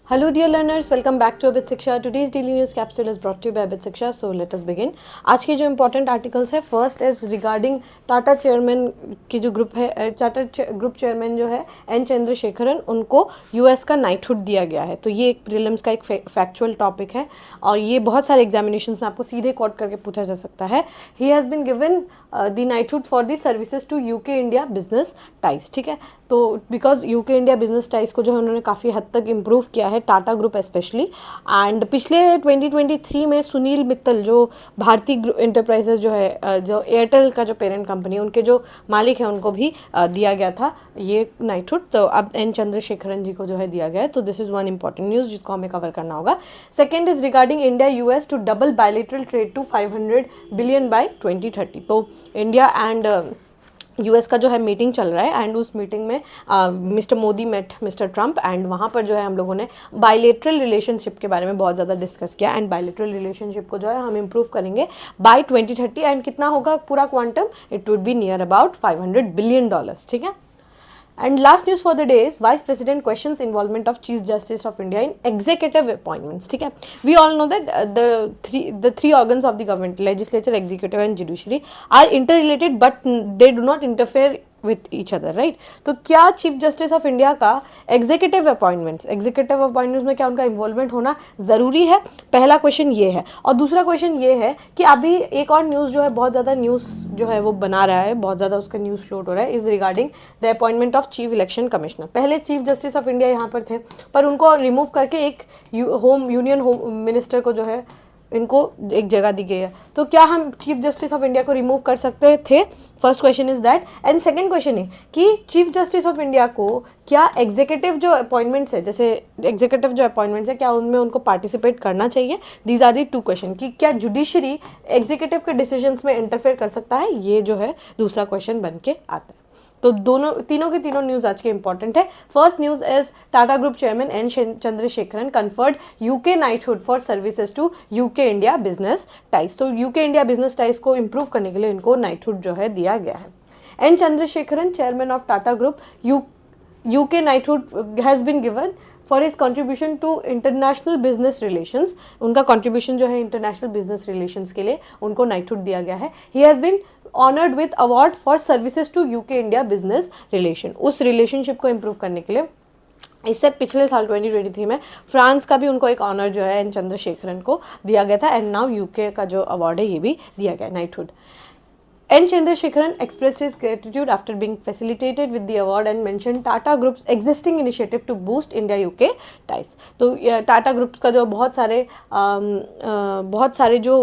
Hello dear learners, welcome back to Abit Shiksha. Today's daily news capsule is brought to you by Abit Shiksha. So let us begin. आज के जो important articles है, first is regarding Tata chairman की जो group है, Tata group chairman जो है N Chandrasekaran, उनको यूएस का नाइटहुड दिया गया है. तो ये एक प्रीलिम्स का एक फैक्चुअल टॉपिक है और ये बहुत सारे एग्जामिनेशंस में आपको सीधे कोट करके पूछा जा सकता है. He has been given the knighthood for the services to UK India business ties. ठीक है, तो because UK India business ties को जो है उन्होंने काफ़ी हद तक इम्प्रूव किया है, टाटा ग्रुप स्पेशली. एंड पिछले 2023 में सुनील मित्तल जो भारती इंटरप्राइजेज जो है, जो एयरटेल का जो पेरेंट कंपनी है, उनके जो मालिक हैं, उनको भी दिया गया था ये नाइटहुड. तो अब एन चंद्रशेखरन जी को जो है दिया गया है. तो this is one important news जिसको हमें कवर करना होगा. Second is regarding India US to double bilateral trade to 500 billion by 2030. तो इंडिया एंड यूएस का जो है मीटिंग चल रहा है एंड उस मीटिंग में Mister Modi met Mister Trump and वहाँ पर जो है हम लोगों ने बायलैटरल रिलेशनशिप के बारे में बहुत ज़्यादा डिस्कस किया. एंड बायलैटरल रिलेशनशिप को जो है हम इम्प्रूव करेंगे बाय 2030. एंड कितना होगा पूरा quantum? It would be near about $500 billion. ठीक है. And last news for the day is Vice President questions involvement of Chief Justice of India in executive appointments. ठीक है, we all know that the three organs of the government, legislature, executive and judiciary, are interrelated but they do not interfere with each other, right. तो क्या chief justice of India का executive appointments में क्या उनका involvement होना ज़रूरी है? पहला क्वेश्चन ये है. और दूसरा क्वेश्चन ये है कि अभी एक और न्यूज़ जो है बहुत ज़्यादा न्यूज़ जो है वो बना रहा है, बहुत ज़्यादा उसका न्यूज़ फ्लोट हो रहा है, is regarding the appointment of chief election commissioner. पहले चीफ जस्टिस ऑफ इंडिया यहाँ पर थे, पर उनको रिमूव करके एक यूनियन होम मिनिस्टर को जो है इनको एक जगह दी गई है. तो क्या हम चीफ जस्टिस ऑफ इंडिया को रिमूव कर सकते थे? First question is that. And second question है कि चीफ जस्टिस ऑफ इंडिया को क्या एग्जीक्यूटिव जो अपॉइंटमेंट्स है, जैसे एग्जीक्यूटिव जो अपॉइंटमेंट्स है, क्या उनमें उनको पार्टिसिपेट करना चाहिए? These are the two question. कि क्या जुडिशरी एग्जीक्यूटिव के डिसीजंस में इंटरफेयर कर सकता है? ये जो है दूसरा क्वेश्चन बन के आता है. तो तीनों की तीनों न्यूज़ आज के इंपॉर्टेंट है. First news is Tata group chairman N Chandrasekaran conferred UK knighthood for services to UK India business ties. तो यूके इंडिया बिजनेस टाइज को इम्प्रूव करने के लिए इनको नाइटहुड जो है दिया गया है. N Chandrasekaran chairman of Tata group UK knighthood has been given for his contribution to international business relations. उनका कॉन्ट्रीब्यूशन जो है इंटरनेशनल बिजनेस रिलेशंस के लिए उनको नाइटहुड दिया गया है. He has been honoured with award for services to UK India business relation. उस रिलेशनशिप को इम्प्रूव करने के लिए इससे पिछले साल 2023 में फ्रांस का भी उनको एक ऑनर जो है एन चंद्रशेखरन को दिया गया था. एंड नाउ यूके का जो अवार्ड है ये भी दिया गया knighthood. N. Chandrasekharan expressed his gratitude after being facilitated with the award and mentioned Tata Group's existing initiative to boost India-UK ties. तो टाटा ग्रुप का जो बहुत सारे जो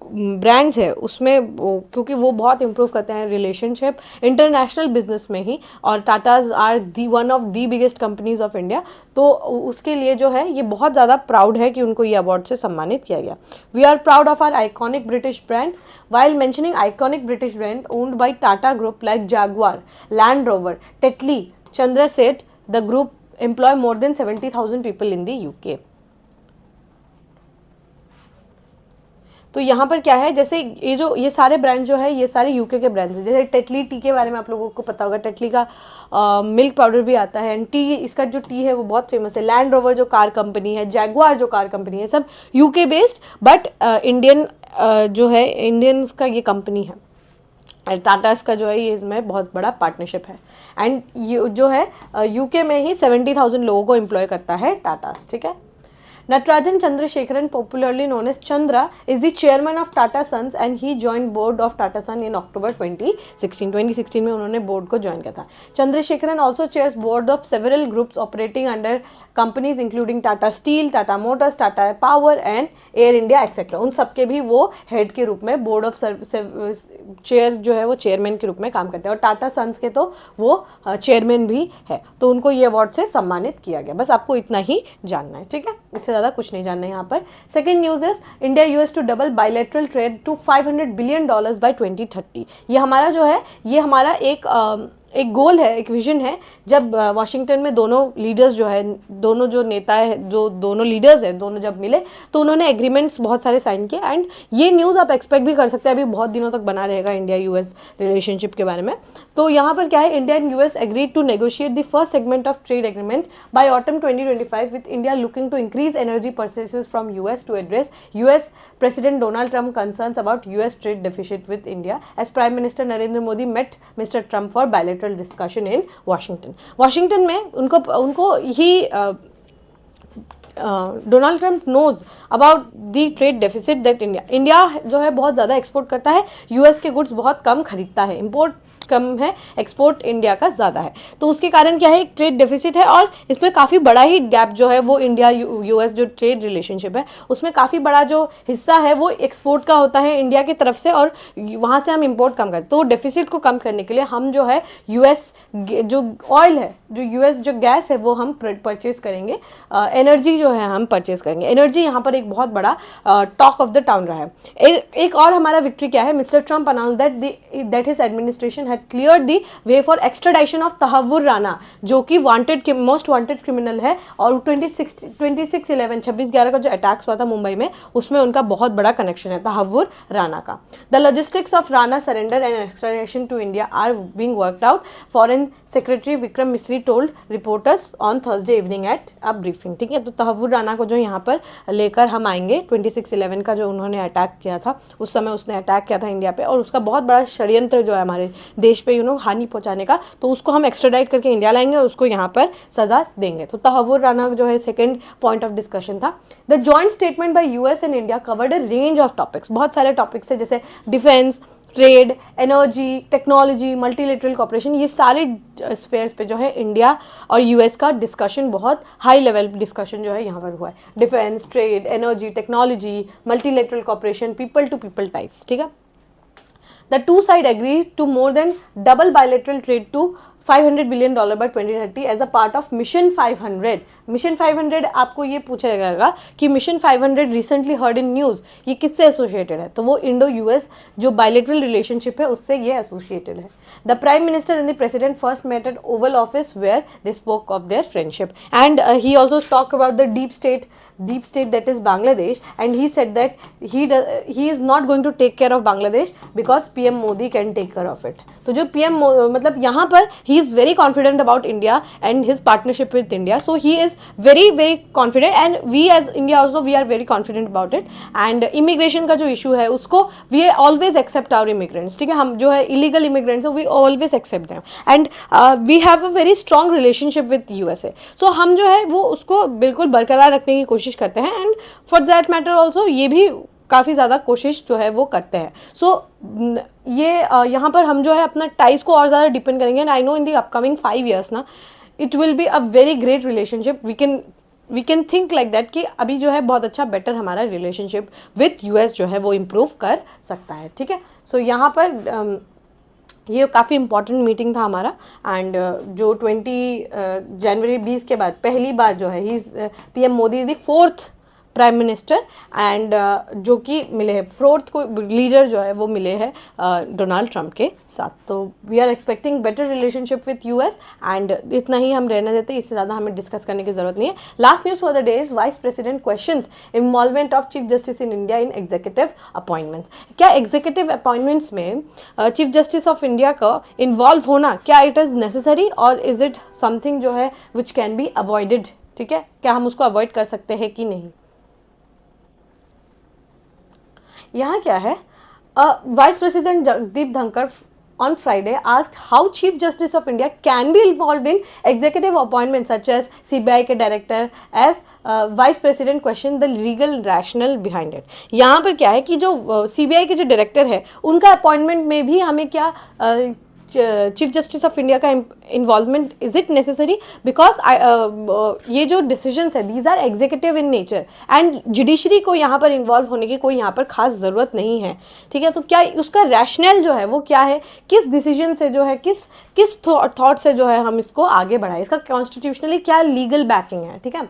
ब्रांड्स है उसमें क्योंकि वो बहुत इम्प्रूव करते हैं रिलेशनशिप इंटरनेशनल बिजनेस में ही, और Tatas are one of the biggest companies of India. तो उसके लिए जो है ये बहुत ज़्यादा प्राउड है कि उनको ये अवार्ड से सम्मानित किया गया. We are proud of our iconic British brands. While mentioning iconic British brand owned by Tata group like Jaguar, Land Rover, Tetley, Chandra Seth, the group employ more than 70,000 people in the UK. तो यहाँ पर क्या है, जैसे ये सारे ब्रांड जो है ये सारे यूके के ब्रांड्स हैं. जैसे टेटली टी के बारे में आप लोगों को पता होगा, टेटली का मिल्क पाउडर भी आता है. एंड टी, इसका जो टी है वो बहुत फेमस है. लैंड रोवर जो कार कंपनी है, जैगुआर जो कार कंपनी है, सब यूके बेस्ड बट इंडियन जो है इंडियंस का ये कंपनी है. टाटास का जो है ये इसमें बहुत बड़ा पार्टनरशिप है. एंड ये जो है यूके में ही 70,000 लोगों को एम्प्लॉय करता है टाटास. ठीक है. Natarajan Chandrasekharan, popularly known as Chandra, is the chairman of Tata Sons and he joined board of Tata Sons in October 2016. 2016 में उन्होंने बोर्ड को ज्वाइन किया था. Chandrasekharan also chairs board of several groups operating under companies including Tata Steel, Tata Motors, Tata Power and Air India etc. उन सबके भी वो head के रूप में बोर्ड ऑफ चेयर जो है वो चेयरमैन के रूप में काम करते हैं. और टाटा सन्स के तो वो चेयरमैन भी है. तो उनको ये अवार्ड से सम्मानित किया गया. बस आपको इतना ही जानना है. ठीक है, इससे ज़्यादा कुछ नहीं जानना है यहाँ पर. Second news is India US to double bilateral trade to $500 billion by 2030. ये हमारा जो है ये हमारा एक एक गोल है, एक विजन है। जब वाशिंगटन में दोनों लीडर्स जो है, दोनों जो नेता है, जो दोनों लीडर्स हैं, दोनों जब मिले तो उन्होंने एग्रीमेंट्स बहुत सारे साइन किए। एंड ये न्यूज़ आप एक्सपेक्ट भी कर सकते हैं, अभी बहुत दिनों तक बना रहेगा इंडिया यूएस रिलेशनशिप के बारे में। तो यहाँ पर क्या है, India and US agreed to negotiate the first segment of trade agreement by autumn 2025 with India looking to increase energy purchases from US to address US president Donald Trump concerns about US trade deficit with India as prime minister Narendra Modi met Mr Trump for bilateral discussion in Washington में उनको ही Donald Trump knows about the trade deficit that India जो है बहुत ज़्यादा export करता है, US के गुड्स बहुत कम खरीदता है, इम्पोर्ट कम है, एक्सपोर्ट इंडिया का ज़्यादा है। तो उसके कारण क्या है, एक ट्रेड डेफिसिट है और इसमें काफ़ी बड़ा ही गैप जो है वो इंडिया यूएस जो ट्रेड रिलेशनशिप है उसमें काफ़ी बड़ा जो हिस्सा है वो एक्सपोर्ट का होता है इंडिया की तरफ से, और वहाँ से हम इंपोर्ट कम करते। तो डेफिसिट को कम करने के लिए हम जो है यूएस जो ऑयल है, जो यूएस जो गैस है वो हम परचेज करेंगे, एनर्जी जो है हम परचेज करेंगे। एनर्जी यहाँ पर एक बहुत बड़ा टॉक ऑफ द टाउन रहा है। एक और हमारा विक्ट्री क्या है, Mr Trump announced that his administration had cleared the way for extradition of Tahawwur Rana, जो कि मोस्ट वांटेड क्रिमिनल है, और 26/11 26/11 का जो अटैक्स हुआ था मुंबई में उसमें उनका बहुत बड़ा कनेक्शन है तहव्वुर राना का। The logistics of Rana surrender and extradition to India are being worked out, foreign secretary Vikram Misri told reporters on Thursday evening at a briefing. ठीक है, तो तहव्वुर राना को जो यहाँ पर लेकर हम आएंगे, 26/11 का जो उन्होंने अटैक किया था, उस समय उसने अटैक किया था इंडिया पे, और उसका बहुत बड़ा षड्यंत्र जो है हमारे देश पे हानि पहुंचाने का, तो उसको हम एक्स्ट्राडाइट करके इंडिया लाएंगे और उसको यहाँ पर सजा देंगे। तो तहव्वुर राना जो है सेकंड पॉइंट ऑफ डिस्कशन था। The joint statement by US and India covered a range of topics, बहुत सारे टॉपिक्स है, जैसे defence, trade, energy, technology, multilateral cooperation, ये सारे स्फेयर्स पे जो है इंडिया और यूएस का डिस्कशन, बहुत हाई लेवल डिस्कशन जो है यहाँ पर हुआ है। Defence, trade, energy, technology, multilateral cooperation, people to people types. ठीक है, the two sides agreed to more than double bilateral trade to $500 billion by 2030 as a part of Mission 500। Mission 500 आपको ये पूछा जाएगा कि mission 500 recently heard in news, ये किससे associated है, तो वो इंडो यूएस जो बायलैटरल रिलेशनशिप है उससे ये एसोसिएटेड है। The prime minister and the president first met at Oval office where they spoke of their friendship and he also talk about the deep state that is Bangladesh, and he said that he is not going to take care of Bangladesh because PM Modi can take care of it। तो जो PM मतलब यहाँ पर he is very confident about India and his partnership with India, so he is very confident and we as India also we are very confident about it। and immigration का जो issue है उसको we always accept our immigrants। ठीक है, हम जो है illegal immigrants we always accept them and we have a very strong relationship with USA। so हम जो है वो उसको बिल्कुल बरकरार रखने की कोशिश करते हैं, and for that matter also ये भी काफ़ी ज़्यादा कोशिश जो है वो करते हैं। सो ये यहाँ पर हम जो है अपना टाइज को और ज़्यादा डिपेंड करेंगे, and I know in the upcoming 5 years ना it will be a very great relationship. We can think like that कि अभी जो है बहुत अच्छा बेटर हमारा रिलेशनशिप विथ यूएस जो है वो इम्प्रूव कर सकता है। ठीक है, सो यहाँ पर ये काफ़ी इंपॉर्टेंट मीटिंग था हमारा, एंड जो 20 जनवरी 20 के बाद पहली बार जो है ही PM Modi is the 4th prime minister, and जो कि मिले हैं 4th को लीडर जो है वो मिले हैं डोनाल्ड ट्रम्प के साथ। तो we are expecting better relationship with US, and इतना ही हम रहने देते, इससे ज़्यादा हमें डिस्कस करने की ज़रूरत नहीं है। Last news for the day is vice president questions involvement of chief justice in India in executive appointments. क्या एग्जीक्यूटिव अपॉइंटमेंट्स में चीफ जस्टिस ऑफ इंडिया का इन्वॉल्व होना क्या इट इज़ नेसेसरी, और इज़ इट समथिंग जो है which can be avoided. ठीक है, क्या हम उसको अवॉइड कर सकते हैं कि नहीं। यहाँ क्या है, vice president Jagdeep Dhankhar on Friday asked how Chief Justice of India can be involved in executive appointments such as CBI के director as vice president questioned the legal rationale behind it। यहाँ पर क्या है कि जो CBI के जो डायरेक्टर है उनका अपॉइंटमेंट में भी हमें क्या चीफ जस्टिस ऑफ इंडिया का involvement is it necessary, because ये जो डिसीजंस है these are executive in nature, and judiciary को यहाँ पर इन्वॉल्व होने की कोई यहाँ पर खास ज़रूरत नहीं है। ठीक है, तो क्या उसका रैशनल जो है वो क्या है, किस डिसीजन से जो है किस थॉट से जो है हम इसको आगे बढ़ाएं, इसका कॉन्स्टिट्यूशनली क्या लीगल बैकिंग है। ठीक है,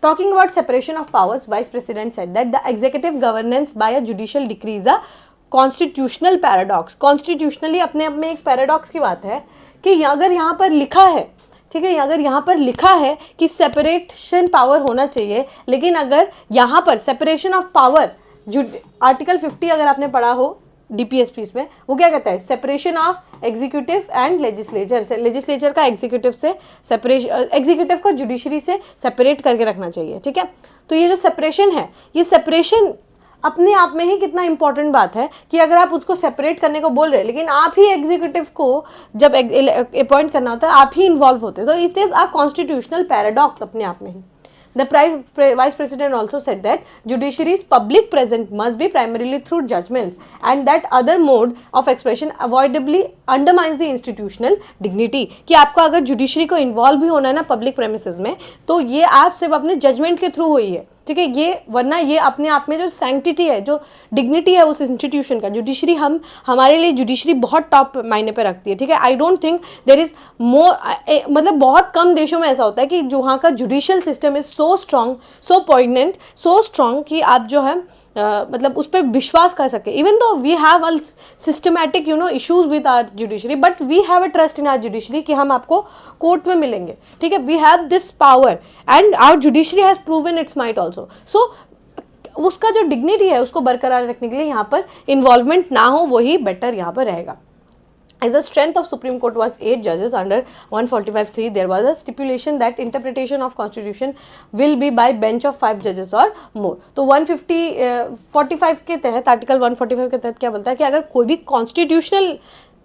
talking about separation of powers, vice president said that the executive governance by a judicial decree is a constitutional paradox. Constitutionally अपने आप में एक पैराडॉक्स की बात है कि अगर यहाँ पर लिखा है, ठीक है, अगर यहाँ पर लिखा है कि सेपरेशन पावर होना चाहिए, लेकिन अगर यहाँ पर सेपरेशन ऑफ पावर, जो आर्टिकल 50 अगर आपने पढ़ा हो डीपीएसपी में, वो क्या कहता है, separation of executive and legislature से, लेजिस्लेचर का एग्जीक्यूटिव से सेपरेशन, एग्जीक्यूटिव को जुडिशरी से सेपरेट करके रखना चाहिए, ठीक है। तो ये जो सेपरेशन है, ये सेपरेशन अपने आप में ही कितना इंपॉर्टेंट बात है कि अगर आप उसको सेपरेट करने को बोल रहे हैं, लेकिन आप ही एग्जीक्यूटिव को जब अपॉइंट करना होता है आप ही इन्वॉल्व होते हैं, तो it is a constitutional paradox अपने आप में ही। The Vice President also said that judiciary's public presence must be primarily through judgments and that other mode of expression avoidably undermines the institutional dignity। कि आपको अगर judiciary को involve भी होना है ना पब्लिक प्रेमिसेस में, तो ये आप सिर्फ अपने जजमेंट के थ्रू हुई है, ठीक है, ये वरना ये अपने आप में जो सैंक्टिटी है, जो डिग्निटी है उस इंस्टीट्यूशन का, जुडिशरी हमारे लिए जुडिशरी बहुत टॉप मायने पे रखती है, ठीक है। I don't think there is more, मतलब बहुत कम देशों में ऐसा होता है कि जो वहाँ का judicial system is so strong, so poignant, so strong कि आप जो है मतलब उस पर विश्वास कर सके। Even though we have a systematic issues with our judiciary, but we have a trust in our judiciary कि हम आपको कोर्ट में मिलेंगे, ठीक है। We have this power and our judiciary has proven its might also. So उसका जो dignity है उसको बरकरार रखने के लिए यहाँ पर इन्वॉल्वमेंट ना हो, वही बेटर यहाँ पर रहेगा। As the strength of Supreme Court was 8 judges under 145(3), there was a stipulation that interpretation of Constitution will be by bench of 5 judges or more। तो 145 के तहत, आर्टिकल 145 के तहत क्या बोलता है कि अगर कोई भी कॉन्स्टिट्यूशनल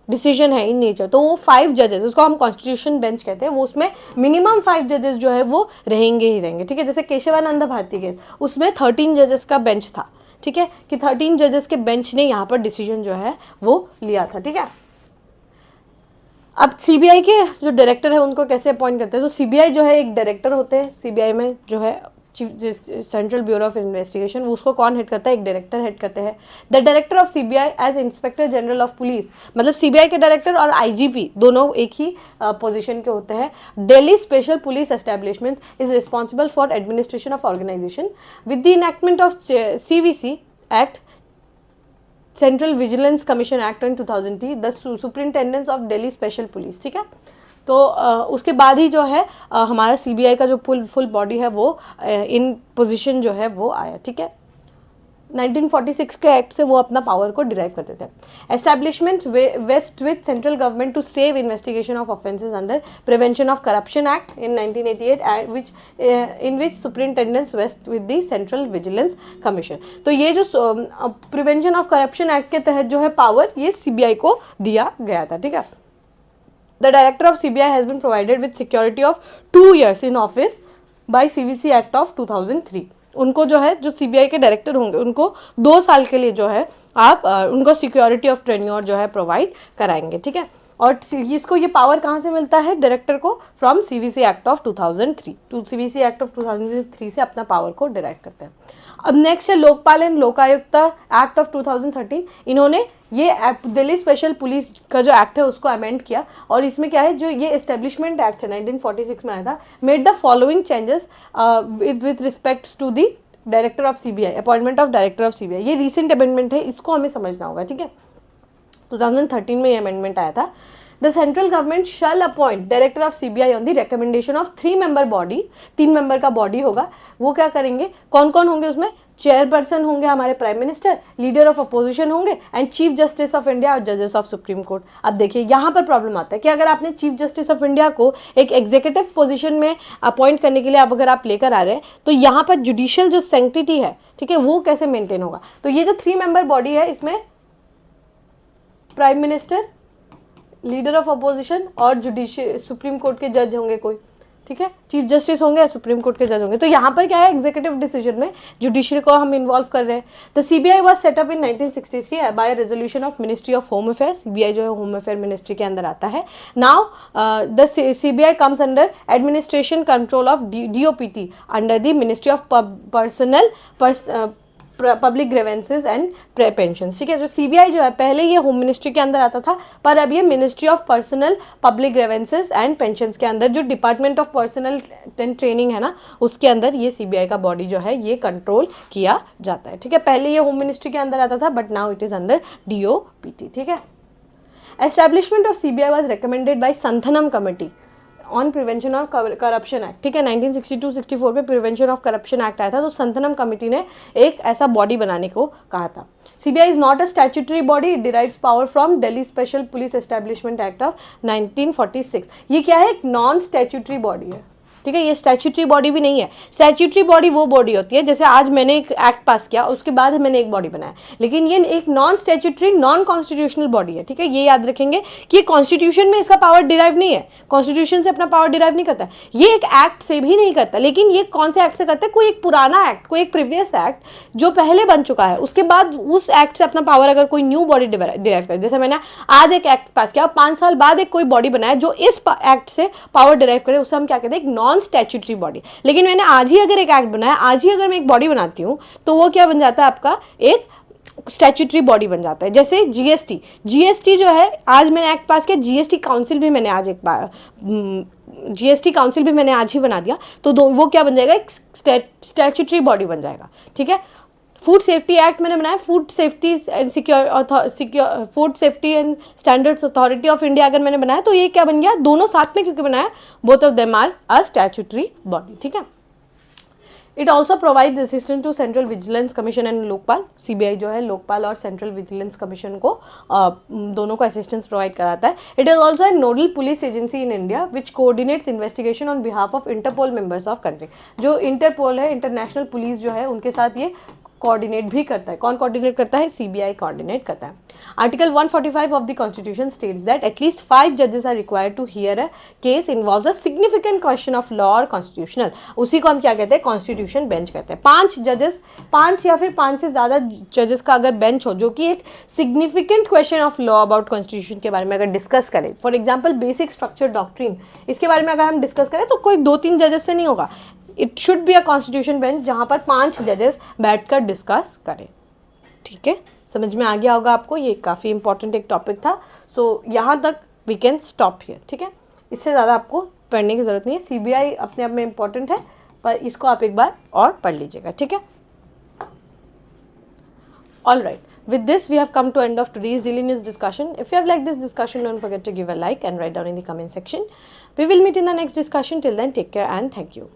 डिसीजन है इन नेचर, तो वो 5 जजेस, उसको हम कॉन्स्टिट्यूशन बेंच कहते हैं, वो उसमें मिनिमम 5 जजेस जो है वो रहेंगे ही रहेंगे, ठीक है। जैसे केशवानंद भारती केस, उसमें 13 जजेस का बेंच था, ठीक है, कि 13 जजेस के बेंच ने यहाँ पर डिसीजन जो है वो लिया था, ठीक है। अब सीबीआई के जो डायरेक्टर है उनको कैसे अपॉइंट करते हैं, तो सीबीआई जो है एक डायरेक्टर होते हैं, सीबीआई में जो है chief central bureau of investigation, वो उसको कौन हेड करता है, एक डायरेक्टर हेड करते हैं। The director of CBI as inspector general of police, मतलब सीबीआई के डायरेक्टर और आईजीपी दोनों एक ही पोजीशन के होते हैं। Delhi special police establishment is responsible for administration of organisation with the enactment of CVC act, central vigilance commission act in 2003, the superintendence of Delhi special police, ठीक है। तो उसके बाद ही जो है हमारा सीबीआई का जो फुल बॉडी है वो इन पोजीशन जो है वो आया, ठीक है। 1946 के एक्ट से वो अपना पावर को डिराइव करते थे। Establishment vest with central government to save investigation of offences under prevention of corruption act in 1988 in which superintendence vest with the central vigilance commission. तो ये जो प्रिवेंशन ऑफ करप्शन एक्ट के तहत जो है पावर ये सीबीआई को दिया गया था, ठीक है। The director of CBI has been provided with security of 2 years in office by CVC Act of 2003। उनको जो है, जो सीबीआई के डायरेक्टर होंगे उनको 2 साल के लिए जो है आप उनको सिक्योरिटी ऑफ टेन्योर जो है प्रोवाइड कराएंगे, ठीक है। और इसको ये पावर कहाँ से मिलता है डायरेक्टर को, from CVC act of 2003। CVC act of 2003 से अपना पावर को डिराइव करते हैं। अब नेक्स्ट है Lokpal and Lokayukta act of 2013। इन्होंने ये दिल्ली स्पेशल पुलिस का जो एक्ट है उसको अमेंड किया, और इसमें क्या है, जो ये एस्टेब्लिशमेंट एक्ट है 1946 में आया था, made the following changes with respect to the director of CBI, appointment of director of CBI. ये रिसेंट अमेंडमेंट है, इसको हमें समझना होगा, ठीक है। 2013 में ये अमेंडमेंट आया था। The central government shall appoint director of CBI on the recommendation of 3 member body, 3 member का बॉडी होगा। वो क्या करेंगे, कौन कौन होंगे उसमें, चेयरपर्सन होंगे हमारे prime minister, leader of opposition होंगे, and chief justice of India और जजेस ऑफ सुप्रीम कोर्ट। अब देखिए यहाँ पर प्रॉब्लम आता है कि अगर आपने चीफ जस्टिस ऑफ इंडिया को एक एग्जीक्यूटिव पोजीशन में अपॉइंट करने के लिए अगर आप लेकर आ रहे हैं, तो यहाँ पर जुडिशियल जो सैंक्टिटी है, ठीक है, वो कैसे मेंटेन होगा। तो ये जो 3 मेंबर बॉडी है, इसमें prime minister, leader of opposition और जुडिशियल सुप्रीम कोर्ट के जज होंगे कोई, ठीक है, चीफ जस्टिस होंगे या सुप्रीम कोर्ट के जज होंगे। तो यहाँ पर क्या है, एग्जीक्यूटिव डिसीजन में जुडिशरी को हम इन्वॉल्व कर रहे हैं। The CBI was set up in 1963 by resolution of ministry of home affair. CBI जो है होम अफेयर मिनिस्ट्री के अंदर आता है। Now the CBI comes under administration control of DoPT under the ministry of personnel public grievances and pensions, ठीक है। जो CBI जो है पहले ये होम मिनिस्ट्री के अंदर आता था, पर अब ये ministry of personnel public grievances and pensions के अंदर, जो डिपार्टमेंट ऑफ पर्सनल ट्रेनिंग है ना, उसके अंदर ये सीबीआई का बॉडी जो है ये कंट्रोल किया जाता है, ठीक है। पहले ये होम मिनिस्ट्री के अंदर आता था, but now it is under DOPT, ठीक है। Establishment of CBI was recommended by Santhanam committee on prevention of corruption act, ठीक है, 1962-64 पे प्रिवेंशन ऑफ करप्शन एक्ट आया था, तो संथनम कमेटी ने एक ऐसा बॉडी बनाने को कहा था. CBI is not a statutory body, it derives power from Delhi special police establishment act of 1946. ये क्या है, एक नॉन स्टैट्यूटरी बॉडी है, ठीक है, ये स्टैट्यूटरी बॉडी भी नहीं है. स्टैट्यूटरी बॉडी वो बॉडी होती है, जैसे आज मैंने एक एक्ट पास किया, उसके बाद मैंने एक बॉडी बनाया, लेकिन ये एक non statutory non constitutional body है, ठीक है. ये याद रखेंगे कि कॉन्स्टिट्यूशन में इसका पावर डिराइव नहीं है, कॉन्स्टिट्यूशन से अपना पावर डिराइव नहीं करता है, ये एक एक्ट से भी नहीं करता. लेकिन ये कौन से एक्ट से करता है, कोई एक पुराना एक्ट, कोई एक प्रीवियस एक्ट जो पहले बन चुका है, उसके बाद उस एक्ट से अपना पावर अगर कोई न्यू बॉडी डिराइव करे, जैसे मैंने आज एक एक्ट पास किया, 5 साल बाद एक कोई बॉडी बनाया जो इस एक्ट से पावर डिराइव करे, उससे हम क्या कहते हैं, एक नॉन स्टैट्यूटरी बॉडी. लेकिन मैंने आज ही अगर एक एक्ट बनाया, आज ही अगर मैं एक बॉडी बनाती हूं, तो वो क्या बन जाता है, आपका एक स्टैट्यूटरी बॉडी बन जाता है. जैसे जीएसटी जो है, आज मैंने एक्ट पास किया, जीएसटी काउंसिल भी मैंने आज जीएसटी काउंसिल भी मैंने आज ही बना दिया, तो वो क्या बन जाएगा, एक स्टैट्यूटरी बॉडी बन जाएगा, ठीक है. फूड सेफ्टी एक्ट मैंने बनाया, food safety and standards authority of India अगर मैंने बनाया, तो ये क्या बन गया, दोनों साथ में क्योंकि बनाया, both of them are a statutory body, ठीक है. It also provide assistance to central vigilance commission and Lokpal. CBI जो है लोकपाल और सेंट्रल विजिलेंस कमीशन को दोनों को असिस्टेंस प्रोवाइड कराता है. It is also a nodal police agency in India which coordinates investigation on behalf of Interpol members of country. जो interpole है, इंटरनेशनल पुलिस जो है, उनके साथ ये कोऑर्डिनेट भी करता है. कौन कोऑर्डिनेट करता है, सीबीआई कोऑर्डिनेट करता है. Article 145 of the constitution states that at least 5 जजेस are required to hear a case involves a significant question of law और कॉन्स्टिट्यूशनल. उसी को हम क्या कहते हैं, कॉन्स्टिट्यूशन बेंच कहते हैं. 5 जजेस, 5 या फिर 5 से ज़्यादा जजेस का अगर बेंच हो, जो कि एक significant question of law about constitution के बारे में अगर डिस्कस करें, for example basic structure doctrine, इसके बारे में अगर हम डिस्कस करें, तो कोई 2-3 जजेस से नहीं होगा. It should be a constitution bench जहाँ पर 5 जजेस बैठकर डिस्कस करें, ठीक है. समझ में आ गया होगा आपको, ये काफ़ी इंपॉर्टेंट एक टॉपिक था. सो यहाँ तक वी कैन स्टॉप हियर, ठीक है. इससे ज़्यादा आपको पढ़ने की ज़रूरत नहीं है. सीबीआई अपने आप में इंपॉर्टेंट है, पर इसको आप एक बार और पढ़ लीजिएगा, ठीक है. All right, with this we have come to end of today's daily news discussion. If you have liked this discussion, don't forget to give a like and write down in the comment section. We will meet in the next discussion. Till then, take care and thank you.